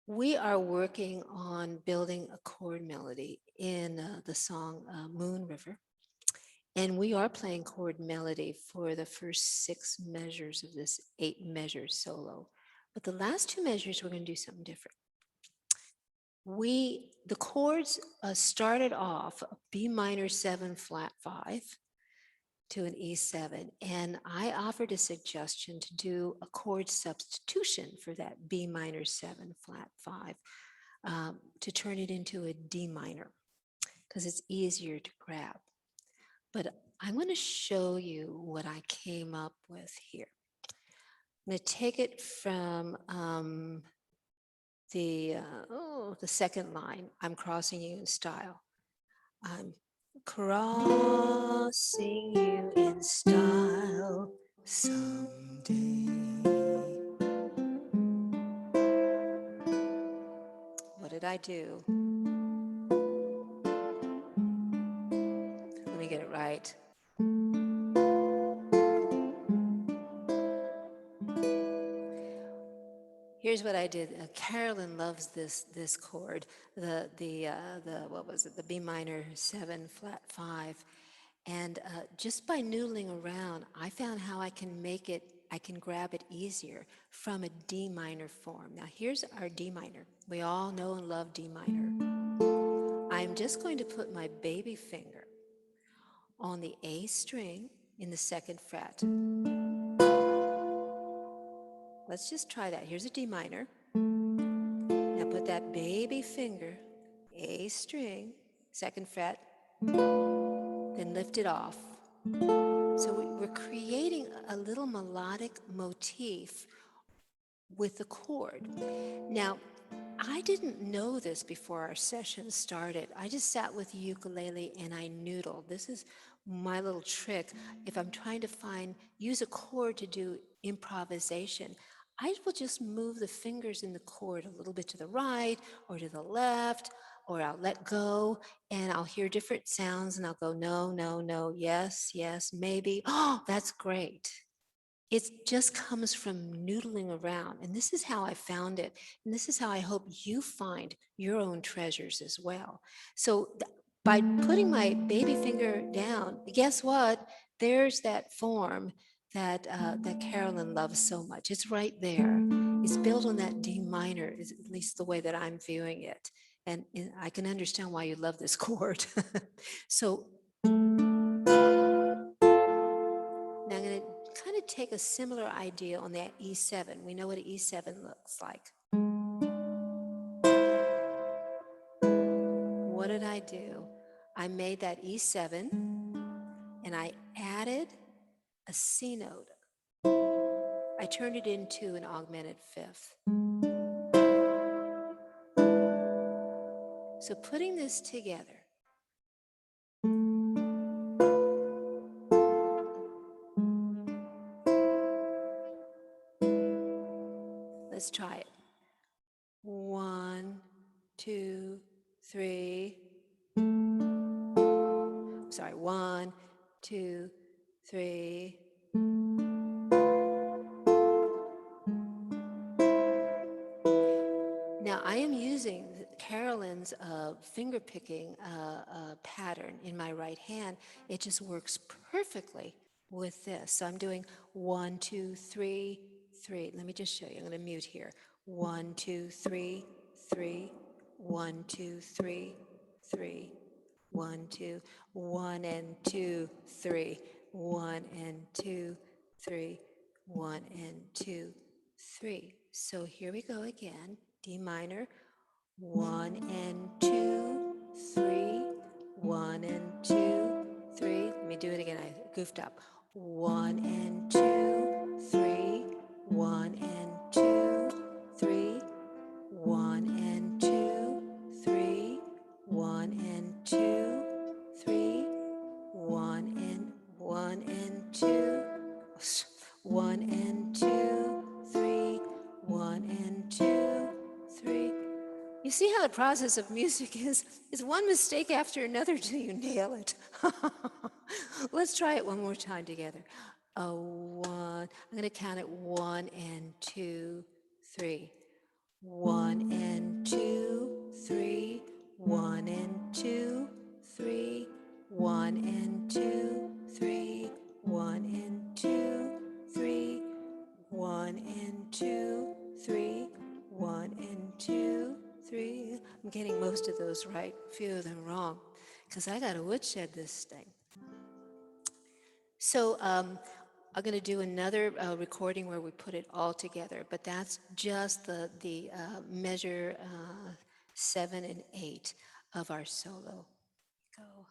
We are working on building a chord melody in the song Moon River. And we are playing chord melody for the first 6 measures of this 8 measure solo. But the last 2 measures, we're going to do something different. The chords started off a B minor 7 flat 5 to an E7. And I offered a suggestion to do a chord substitution for that B minor 7 flat 5 to turn it into a D minor because it's easier to grab. But I'm going to show you what I came up with here. I'm going to take it from the second line. I'm crossing you in style. I'm crossing you in style someday. What did I do? Let me get it right. Here's what I did. Carolyn loves this chord, the what was it? The B minor 7 flat 5, and just by noodling around, I found how I can make it. I can grab it easier from a D minor form. Now here's our D minor. We all know and love D minor. I'm just going to put my baby finger on the A string in the 2nd fret. Let's just try that. Here's a D minor. Now put that baby finger, A string, 2nd fret, then lift it off. So we're creating a little melodic motif with the chord. Now, I didn't know this before our session started. I just sat with the ukulele and I noodled. This is my little trick. If I'm trying to use a chord to do improvisation, I will just move the fingers in the chord a little bit to the right or to the left, or I'll let go and I'll hear different sounds and I'll go, no, no, no, yes, yes, maybe. Oh, that's great. It just comes from noodling around. And this is how I found it. And this is how I hope you find your own treasures as well. So by putting my baby finger down, guess what? There's that form that Carolyn loves so much. It's right there. It's built on that D minor, is at least the way that I'm viewing it. And I can understand why you love this chord. So now I'm going to kind of take a similar idea on that E7. We know what an E7 looks like. What did I do? I made that E7 and I added a C note. I turned it into an augmented 5th. So putting this together, let's try it. 1, 2, 3. Sorry, 1, 2, 3. Now I am using Carolyn's finger picking pattern in my right hand. It just works perfectly with this. So I'm doing 1, 2, 3, 3. Let me just show you. I'm going to mute here. 1, 2, 3, 3. 1, 2, 3, 3. 1, 2, 1 and 2, 3. 1 and 2, 3. 1 and 2, 3. So here we go again. D minor, 1 and 2, 3, 1 and 2, 3. Let me do it again. I goofed up. 1 and 2, 3, 1 and 2, 3, 1 and 2, 3, 1 and 2, 3, 1 and 2, 1 and 2, 3, 1 and 2, 3. You see how the process of music is one mistake after another until you nail it. Let's try it one more time together. 1. I'm going to count it 1 and 2, 3. 1 and 1 and 2, 3, 1 and 2, 3, 1 and 2, 3, 1 and 2, 3, 1 and 2, 3. I'm getting most of those right, a few of them wrong, because I got to woodshed this thing. So I'm going to do another recording where we put it all together, but that's just the measure 7 and 8 of our solo. Go.